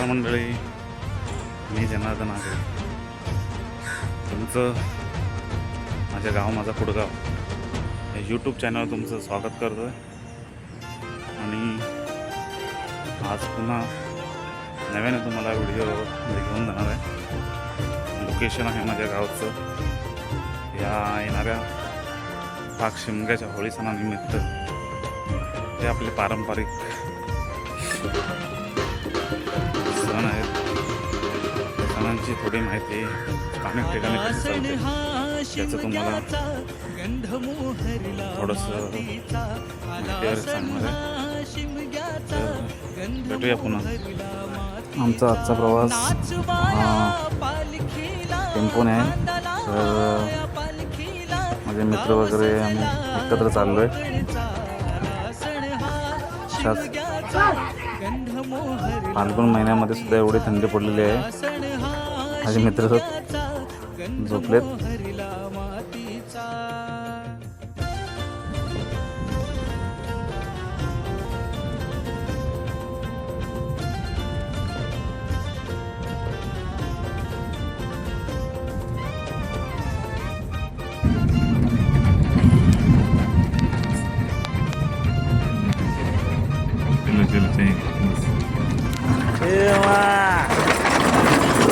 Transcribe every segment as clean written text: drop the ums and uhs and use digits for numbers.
नमस्कार मंडळी, मी जनार्दन आगरे. तुमचं माझ्या गाव माझा पुढगाव या यूट्यूब चॅनलवर तुमचं स्वागत करतो आहे. आणि आज पुन्हा नव्याने तुम्हाला व्हिडिओ घेऊन जाणार आहे. लोकेशन आहे माझ्या गावचं. या येणाऱ्या पाक शिमग्याच्या होळी सणानिमित्त हे आपले पारंपरिक सण आहेत. सणांची थोडी माहिती स्थानिक ठिकाणी त्याचं तुम्हाला थोडंसं माहितीवर सांगणार आहे. तर भेटूया पुन्हा. आमचा आजचा प्रवास टेम्पोने आहे. तर माझे मित्र वगैरे आम्ही एकत्र चाललो आहे. फाल्गुन महिन्यामध्ये सुद्धा एवढी थंडी पडलेली आहे. माझे मित्र झोपलेत.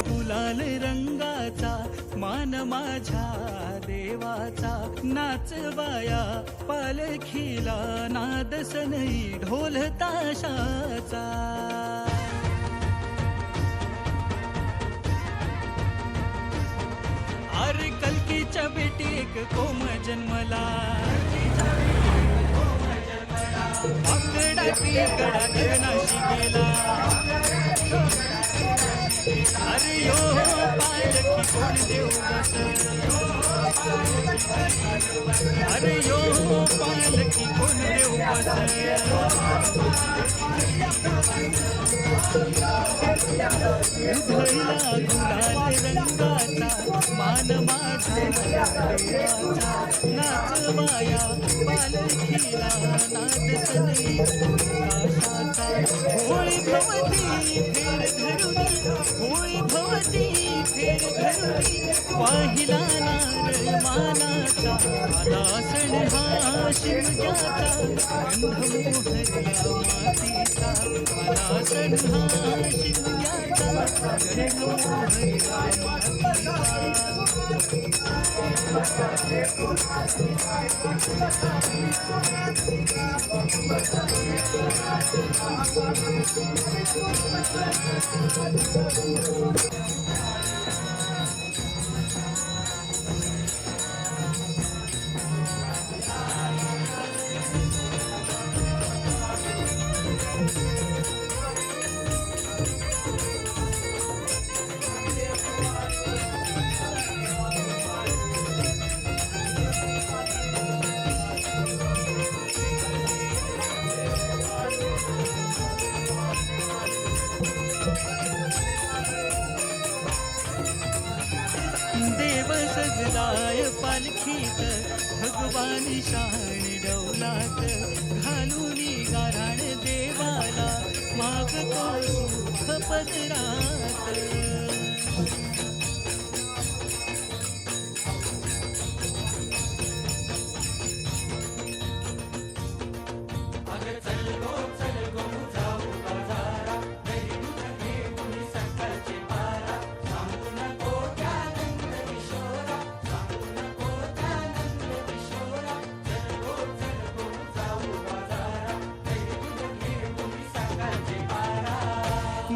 गुलाल रंगाचा मान माझ्या देवाचा, नाच बाया पालखीला नाद सनई ढोल ताशाचा. अरे कल्कीच्या बेटी एक कोम जन्मला, आकडाची कडा गगनाशी गेला. अरे यो पालखी कोण देऊ बस, अरे यो पालखी कोण देऊ बस. उधळला गुलाल रंगाचा मान माझ्या देवाचा, नाच बाया पालखीला नाद सनई आकाशाचा. होळी भवती फेर धरुणी, होळी भवती फेर धरुणी, पाहिला नारळ मानाचा. आला सण हा शिमग्याचा, गंध मोहरला मातीचा. आला सण हा शिमग्याचा, गंध मोहरला मातीचा. देव सजलाय पालखीत, भगवान शाण डौलात. घालूनी गाराण देवाला, मागतो सुख पदरात.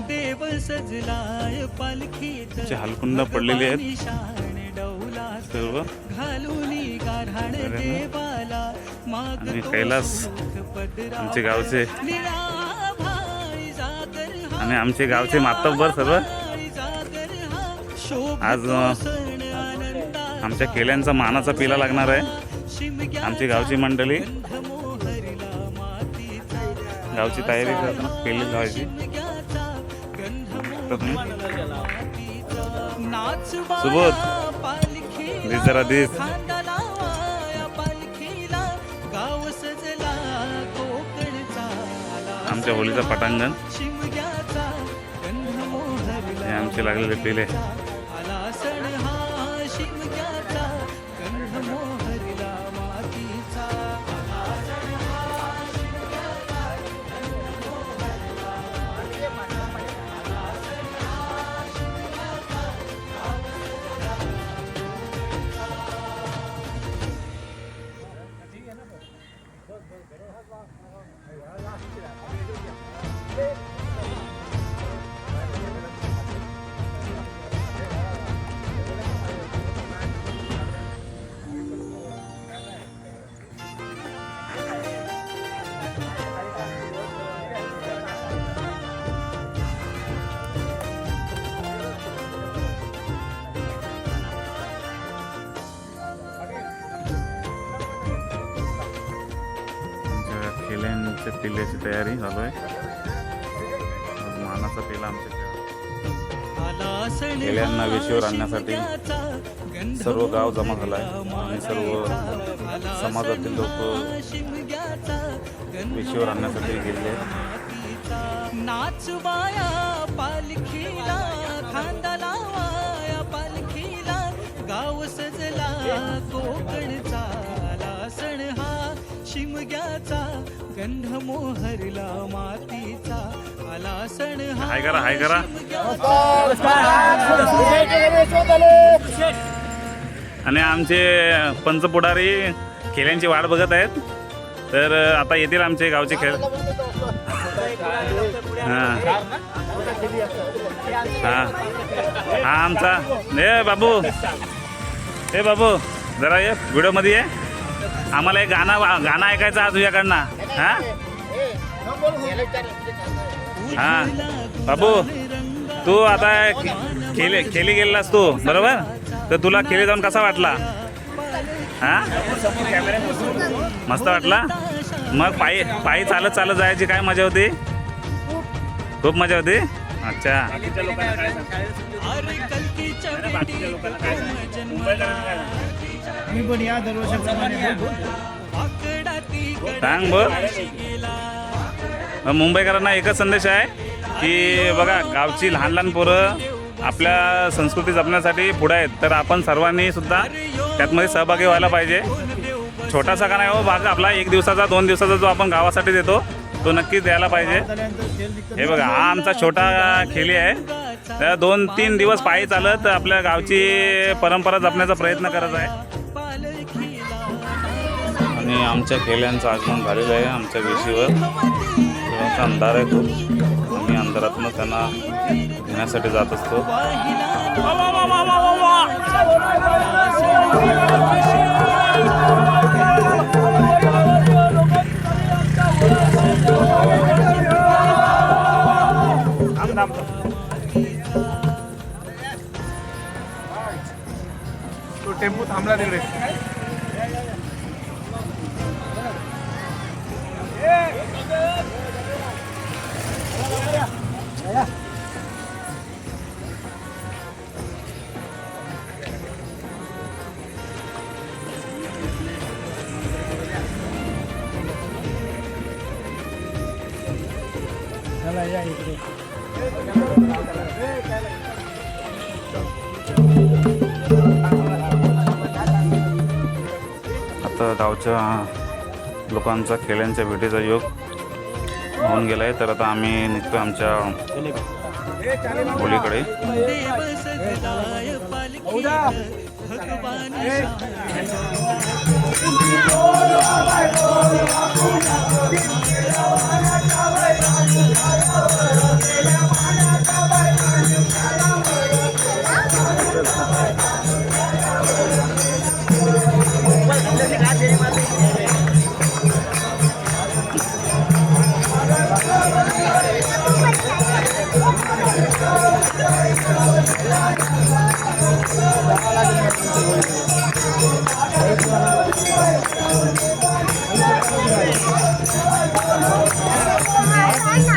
देव सजलाय पालखीत, हलकुंड पडलेली आहेत सर्व. घालूनी गाराण देवाला, आणि कैलास आमचे गावचे आणि आमचे गावचे मातब्बर सर्व आज आमच्या केल्यांचा मानाचा पिला लागणार आहे. आमची गावची मंडळी गावची तयारी करताना केली लावायची. सुबोध दिस जरा दिस. आमच्या होळीचा पटांगण हे आमचे लागलेले पिले. आला सण हा शिमग्याचा गंध मोहरला मातीचा. आमच्या खेळ्यांच्या पिल्ल्याची तयारी चालू आहे. आज मानाचा पेला आमच्या आला सण खेळ्यांना हा वेशीवर आणण्यासाठी शिमग्याचा गंध सर्व गाव जमा झाला आहे मोहरला आणि सर्व आला समाजातील लोक सण शिमग्याचा गंध वेशीवर आणण्यासाठी गेलेले आहेत. मातीचा. नाच वाया पालखीला खांदा लावाया पालखीला गाव सजला कोकणचा. आला सण हा शिमग्याचा गंध मोहरला मातीचा. आला सण हा हाय करा, हाय करा. आणि आमचे पंच पुढारी खेळ्यांची वाट बघत आहेत. तर आता येतील आमचे गावचे खेळ. हां हां हा आमचा ए बाबू जरा ये व्हिडिओमध्ये ये. आम्हाला एक गाणं ऐकायचं आज तुझ्याकडनं. हां हां बाबू तू आता खेळी गेलेलास तू बरोबर. तर तुला खेळी जाऊन कसा वाटला? हां मस्त वाटला. मग पायी चालत चालत जायची काय मजा होती? खूप मजा होती. अच्छा अरे कलकीच्या पेटीत कोण जन्मला. मी पण या दरवर्षाप्रमाणे वाकडाती सांग बोल. मुंबईकरांना एकच संदेश आहे की बघा गावची लहान लहान पोरं आपल्या संस्कृती जपण्यासाठी पुढे आहेत. तर आपण सर्वांनी सुद्धा त्यातमध्ये सहभागी व्हायला पाहिजे. छोटासा का नाही हो भाग आपला 1 दिवसाचा 2 दिवसाचा जो आपण गावासाठी देतो तो नक्कीच द्यायला पाहिजे. हे बघा हा आमचा छोटा खेळी आहे. त्या 2-3 दिवस पायी चालत आपल्या गावची परंपरा जपण्याचा प्रयत्न करत आहे. आणि आमच्या खेळ्यांचं आगमन झालेलं आहे आमच्या वेशीवर. तेव्हा अंधार आहे खूप. आम्ही अंधारातून त्यांना घेण्यासाठी जात असतो. तो टेम्पो थांबला तिकडे. चला या इकडे. आता गावच्या लोकांचा खेळ्यांच्या भेटीचा योग होऊन गेला आहे. तर आता आम्ही निघतो आमच्या होलीकडे. देव सजलाय पालखीत भगवान Hãy subscribe cho kênh Ghiền Mì Gõ để không bỏ lỡ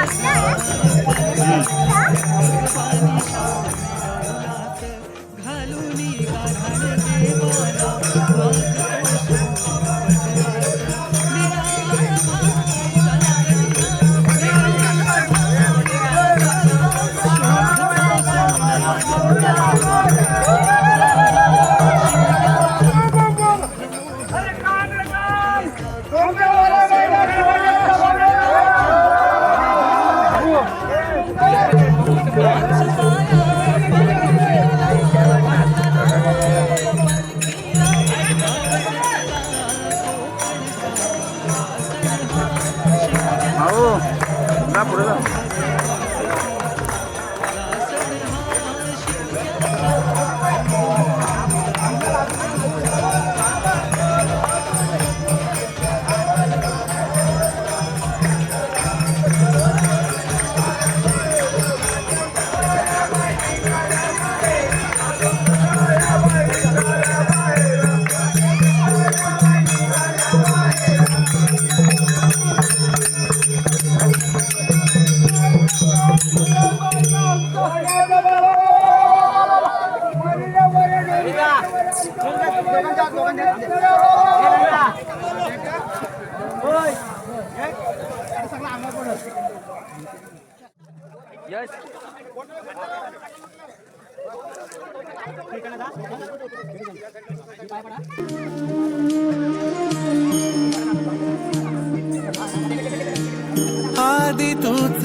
आदि तूच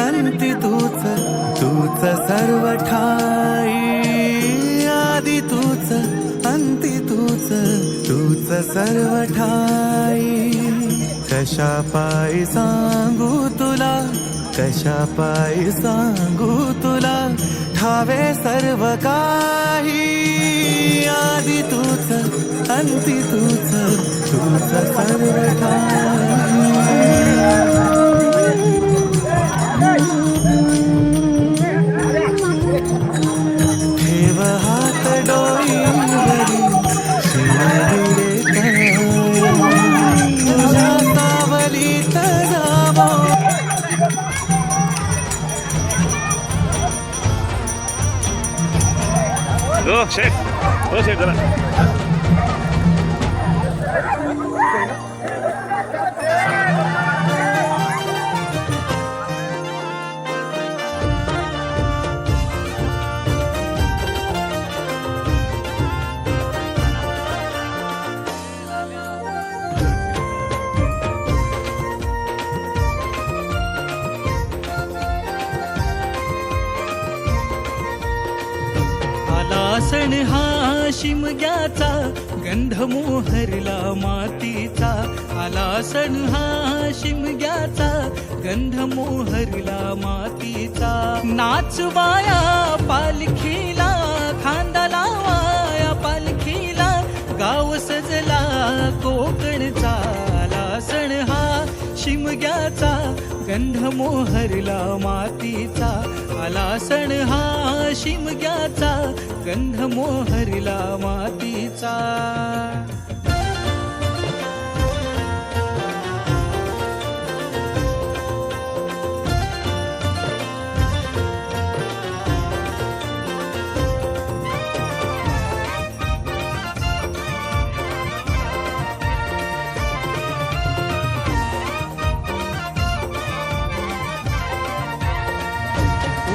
अंति तूच तूच सर्व ठाई आदि तूच अंति तूच तूच सर्व ठाई कशा पायी सांगू तुला कशा पायी सांगू तुला ठावे सर्व काही आदि तूच अंति तूच तूच सर्व ठाई ठेव हात डोईवरी शिवरे काय तुझ्या सावलीत जावो शेठ जरा सण हा शिमग्याचा गंध मोहरला मातीचा आला सण हा शिमग्याचा गंध मोहरला मातीचा नाचवाया पालखीला खांदा लावाया पालखीला गाव सजला कोकणचा आला सण हा शिमग्याचा गंध मोहरला मातीचा आला सण हा शिमग्याचा गंध मोहरला मातीचा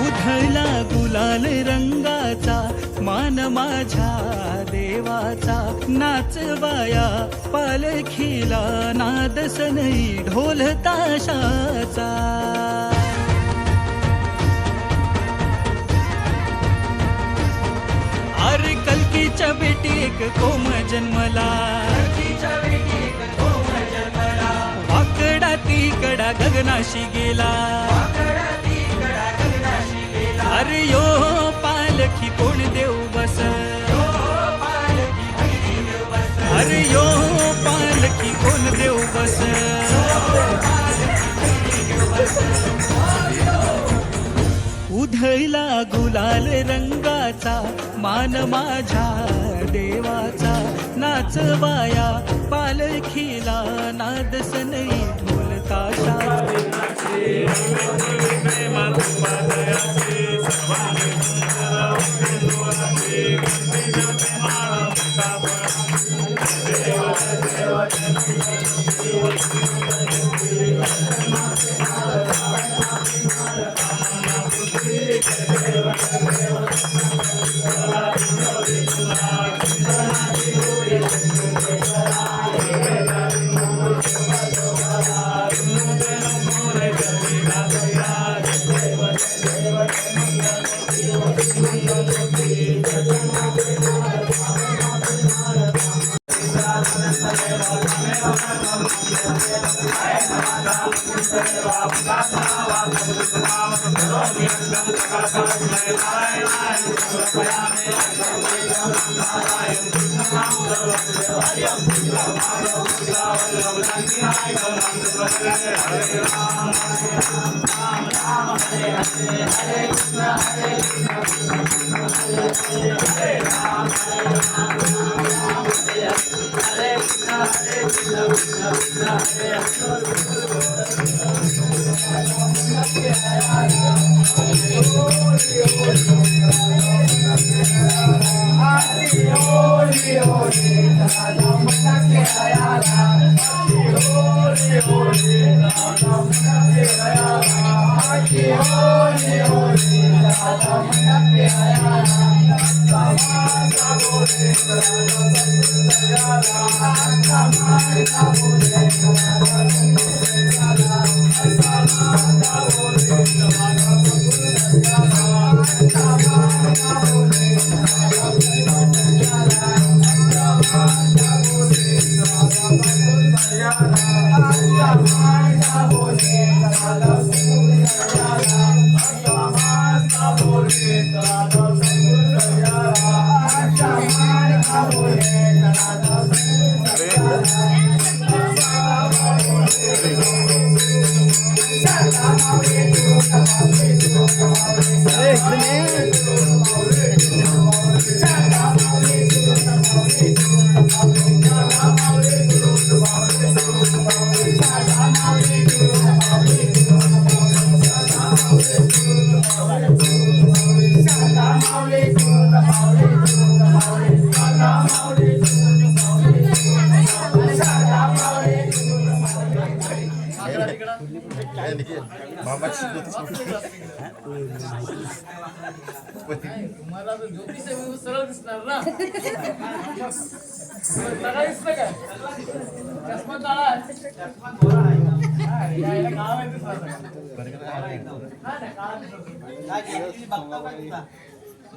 उधळला गुलाल रंगाचा मान माझ्या देवाचा नाचवाया पालखीला नाद सनई ढोल ताशाचा अरे कल्कीच्या बेटी एक कोम जन्मला वाकडा तिकडा गगनाशी गेला अरे यो पालखी कोण देऊ बस अरे यो पालखी कोण देऊ बस उधळला गुलाल रंगाचा मान माझ्या देवाचा नाचवाया पालखीला नाद सनई ढोल ताशाचे मला तर ज्योतिष सरळ दिसणार ना सरळ दिसतं काय चष्मा काळा यायला गाव आहे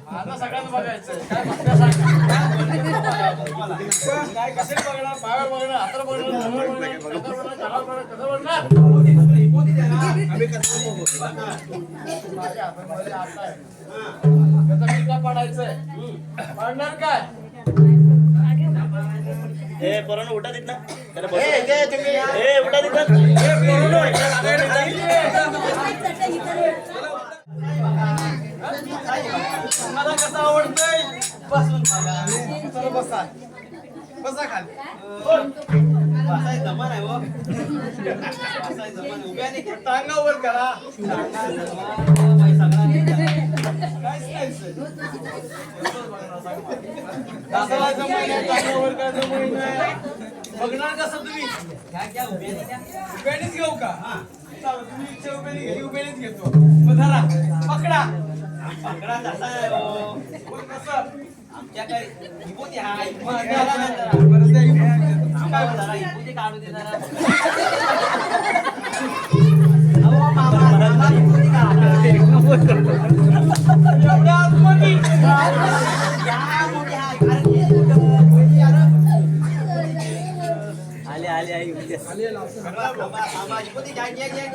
आता सगळ्यांना बघायचं काय बघता सांग काय कसे बघणार पायावर बघणार हाताला बघणार जवळ बघणार कानावर बघणार कसं बघणार माझ्या हातामध्ये हात आहे त्याचा किल्ला पाडायचंय पाडणार काय ए पोरांनो उठा देत ना ए उठा देत मला कसं आवडतंय बसून चला बसा बसा खाली बसाय जमा नाही हो बसाय जमा नाही उभ्या नाही टांगावर करा दादाला जमाय नाही टांगावर का जमाय नाही बघणार कसं तुम्ही उभ्यानेच घेऊ का चालू तुम्ही इच्छा उभ्याने घ्या उभ्यानेच घेतो मग धरा पकडा पकडा कसा आहे हो मग कसं आमच्याकडे विभूती हाय मग द्यायला नंतर परत त्या इकडे देतो. काय जरा विभूती काढू दे जरा अहो, मामा, विभूती काढा एवढ्या आतमध्ये या मोठी हाय आले आले आई विभूती थांबा विभूती घ्या घ्या घ्या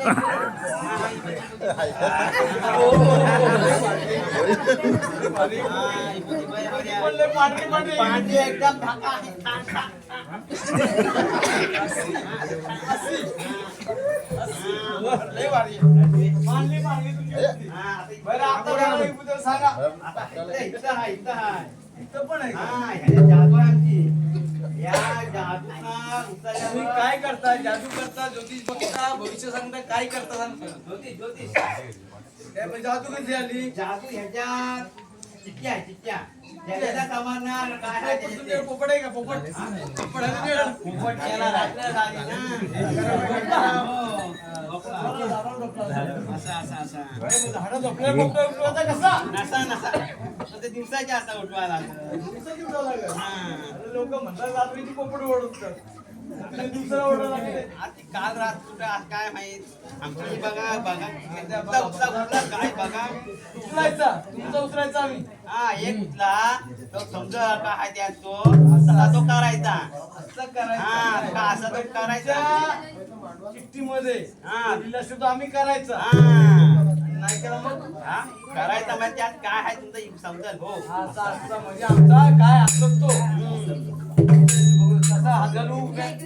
बोलले पांढरी पांढरी पांढरी एकदम धाका आहे छान छान लय भारी मानली मानली तुमची बरं आता मला एक बद्दल सांगा इथं पण आहे का? तुम्ही काय करता जादू करता ज्योतिष बघता भविष्य सांगता काय करता सांगता त्या म्हणजे जादू कशी आली काय तुमच्याकडे पोपट आहे का पोपट पोपट आहे तुमच्याकडे? झाडं झोपल्या पोपट उठवायचा कसा दिवसाच्या असा उठवायला दिवसाची उठावं लागेल. लोक म्हणतात रात्रीची पोपट ओढतात दुसरा ओढा लागते काल रात कुठे काय माहित आमची बघा बघा उठला काय बघा उचलायचा तुमचा उचलायचा आम्ही हा एक उठला तो समजा काय त्यात तो तसा तो करायचा कसा करायचा हा का असं तर करायचं त्या चिठ्ठीमध्ये हा. लिहिलं सुद्धा आम्ही करायचं हा नाही केलं मग हा करायचं म्हणजे त्यात काय आहे तुमचं समजेल हो असा असता म्हणजे आमचा काय असत तो बघू, कसा हजारू काय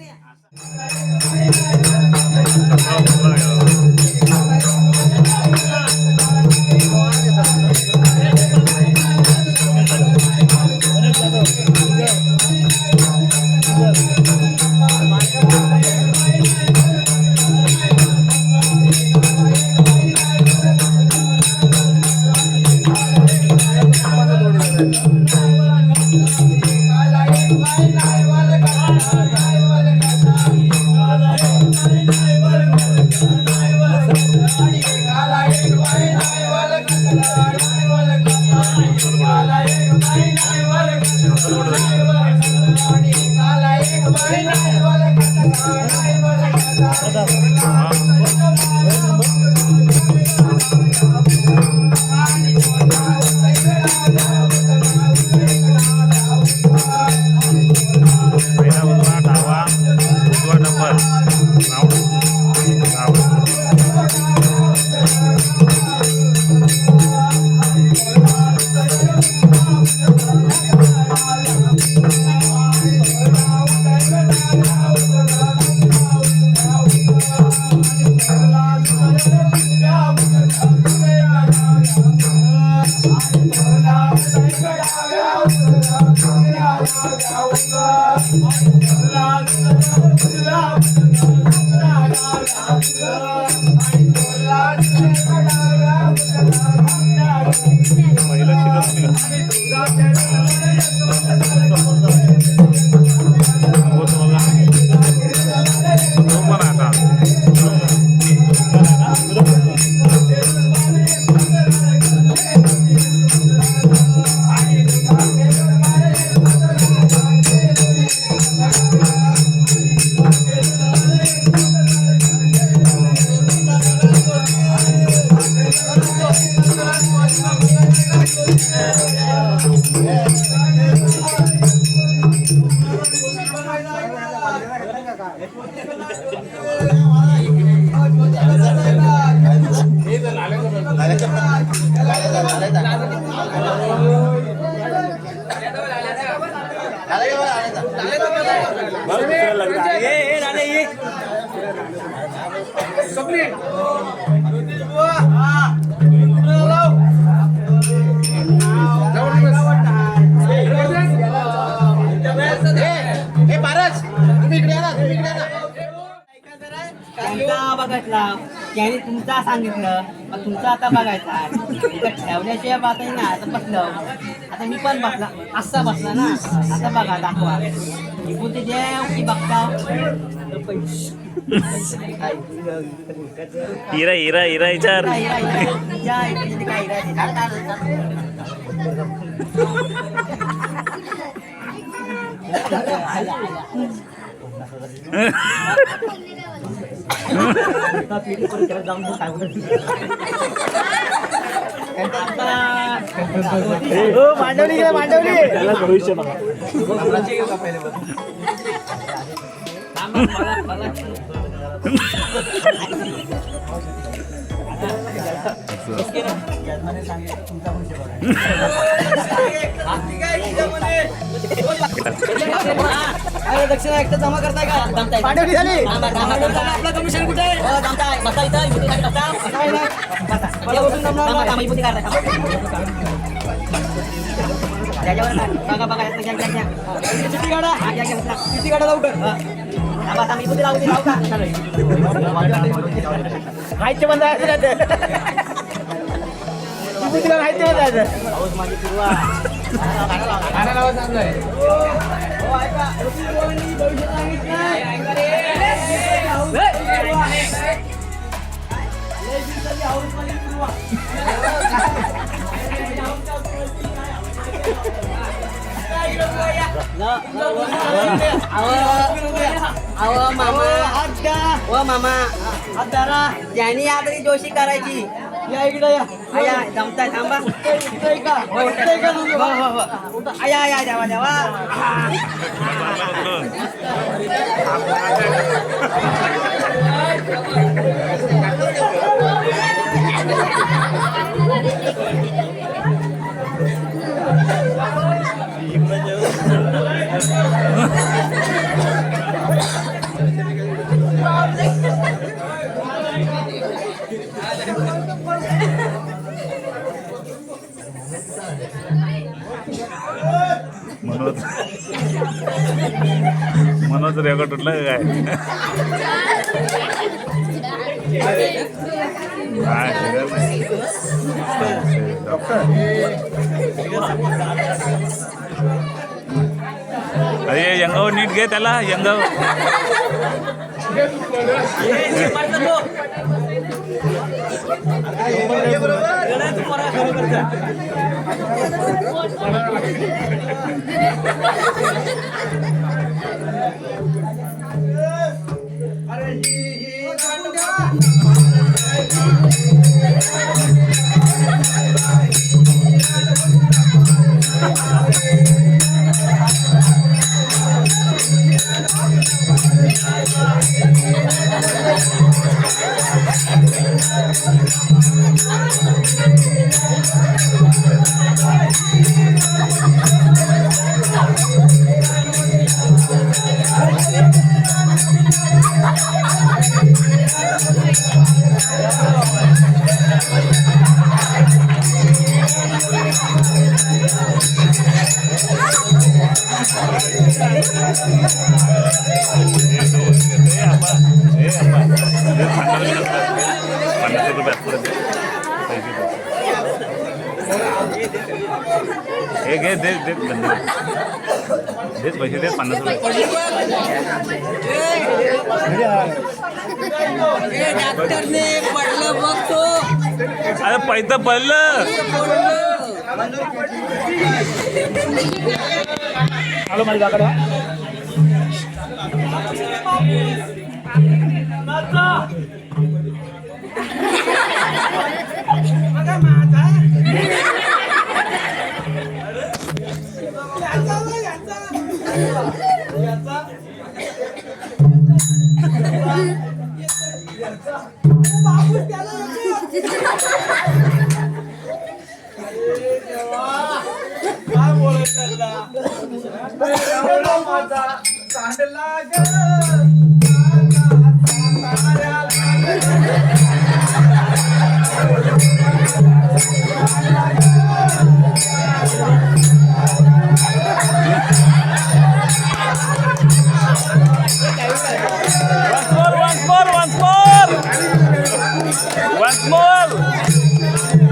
पहिला उजवा डावा उजवा डबल पहिलं शिकत त्यांचा बघितला त्याने तुमचा सांगितलं मग तुमचा आता बघायचा ठेवल्याशिवाय बातही ना आता बसलं आता मी पण बसला असा बसला ना आता बघा दाखवा इकडून ते जेव की बघता हिरा हिरा हिरा विचार मांडवली काय मांडवली त्याला भविष्य बघा दक्षिणा एकटं जमा करताय का पांडवली झाली आपला कमिशन कुठे आहे बघा बघा किती गाडा किती गाडा लावू आता मी लावू दे लावू का खायचे बंद आहे तिला माहिती होत माझी पूर्वा मामा मामा त्यांनी आदरी जोशी करायची या इकडे या आया जमताय थांबा उठतंय का उठतंय का तुझं? हो आया आया देवा देवा मनोज मनोज रेकॉर्ड उठलं काय काय सगळं नाही. अरे यंगाव नीट घे त्याला यंगाव हे घे देत देत बंद देत पैसे देत 50 रुपये डॉक्टरने पडलं बघ तो अरे पैसा पडलं आलो माझ्या काका काय बोलत माझा सांडला once more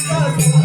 Thank you.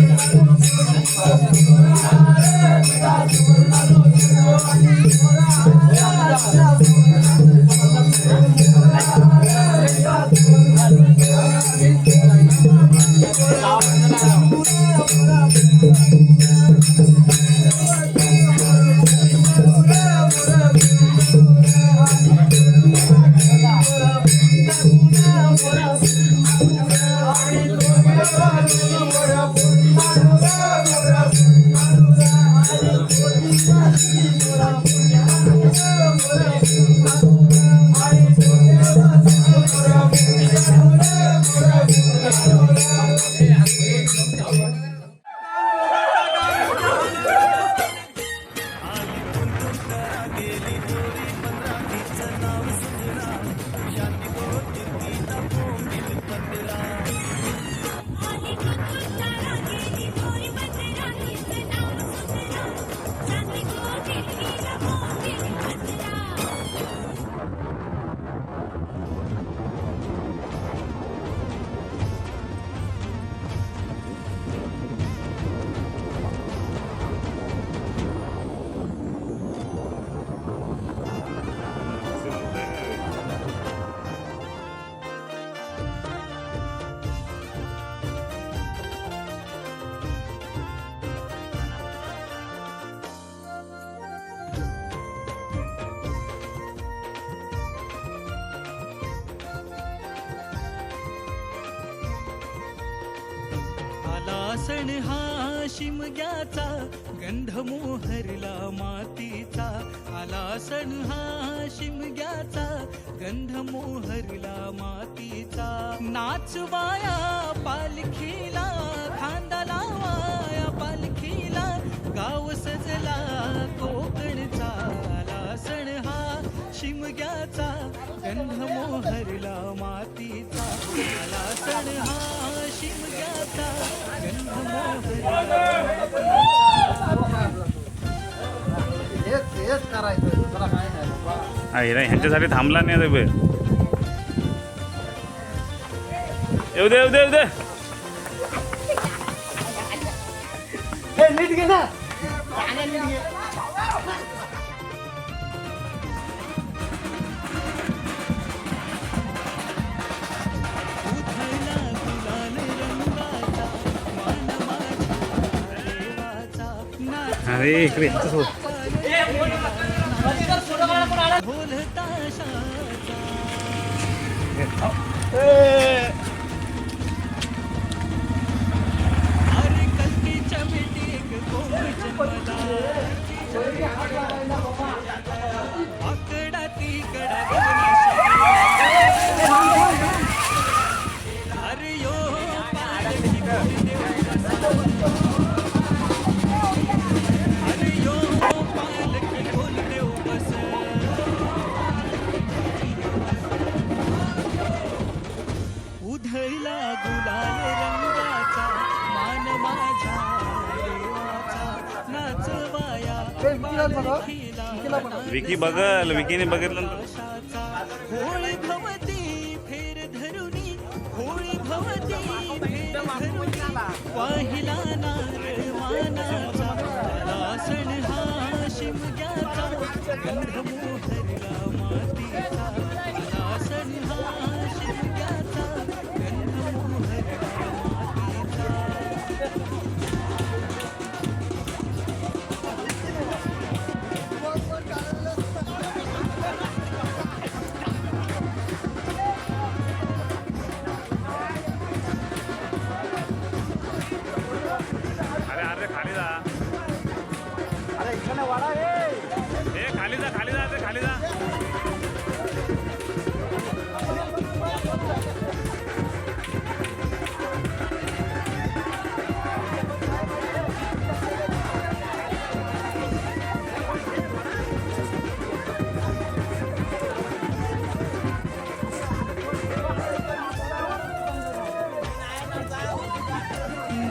आला सण हा शिमग्याचा गंध मोहरला मातीचा आला सण हा शिमग्याचा गंध मोहरला मातीचा नाचवाया पालखीला खांदा लावाया पालखीला गाव सजला कोकणचा आला सण हा शिमग्याचा गंध मोहरला मातीचा आला सण हा शिमग्याचा गंध मोहरला हिरा ह्यांच्यासाठी थांबला नाही रे बे. येऊ दे येऊ दे येऊ दे. नीट घे ना. उधळला गुलाल रंगाचा मान माझ्या देवाचा नाच अरे इकडे यांच्यासोबत. ढोल ताशाचा अरे कल्कीच्या मिठीक कोंबच मला आकडा तिकडा अरे यो पालखी कोण देऊ अरे यो पालखी कोण देऊ बस उधळला गुलाल रंगाचा मान माझ्या देवाचा नाचवाया पालखीला विकी बघल. विकीने बघितलं ना. होळी भवती फेर धरुनी होळी भवती फेर धरुनी वाहिला नार मानाचा आला सण हा शिमग्याचा गंध मोहरला मातीचा आला सण हा शिमग्याचा गंध मोहरला मातीचा अरे अरे खाली जा. ए खाली जा खाली जा. ते खाली जा.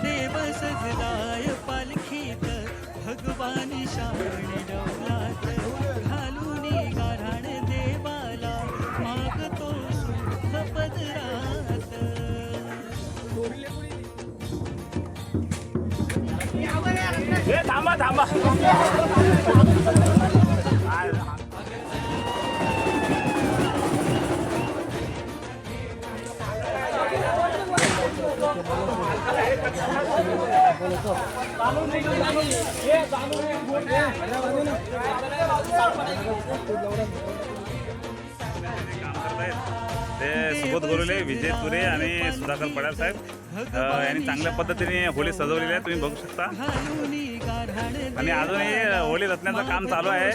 देव सजलाय पालखीत भगवान शाण डौलात घालून गाराण देवाला मागतो सुख पदरात ए थांबा थांबा. काम करतायत ते सुबोध गोरुले, विजय तुरे आणि सुधाकर पडाल साहेब यांनी चांगल्या पद्धतीने होळी सजवलेली आहे, तुम्ही बघू शकता. आणि अजूनही होळी रचण्याचं काम चालू आहे.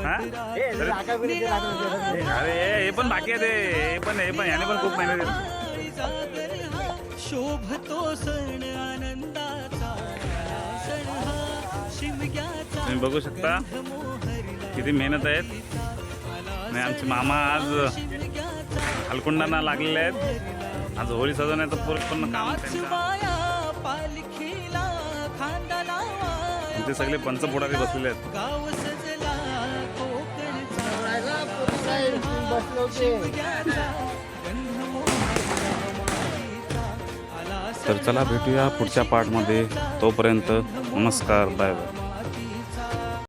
हा? अरे हे पण बाकी आहे, हे पण याने पण खूप मेहनत केली. शोभतो सण आनंदाचा सण हा शिमग्याचा तुम्ही बघू शकता किती मेहनत आहेत. आणि आमचे मामा आज हलकुंडांना लागलेले आहेत. आज होळी सजवण्याचं पूर्ण काम त्यांचं. वाया पालखीला खांदा लावा इथे सगळे पंचपुढारी बसलेले आहेत. गाव सजला कोकणचा शिमग्याचा गंध मोहरीचा आला तर चला भेटूया पुढच्या पार्टमध्ये. तोपर्यंत नमस्कार, बाय बाय.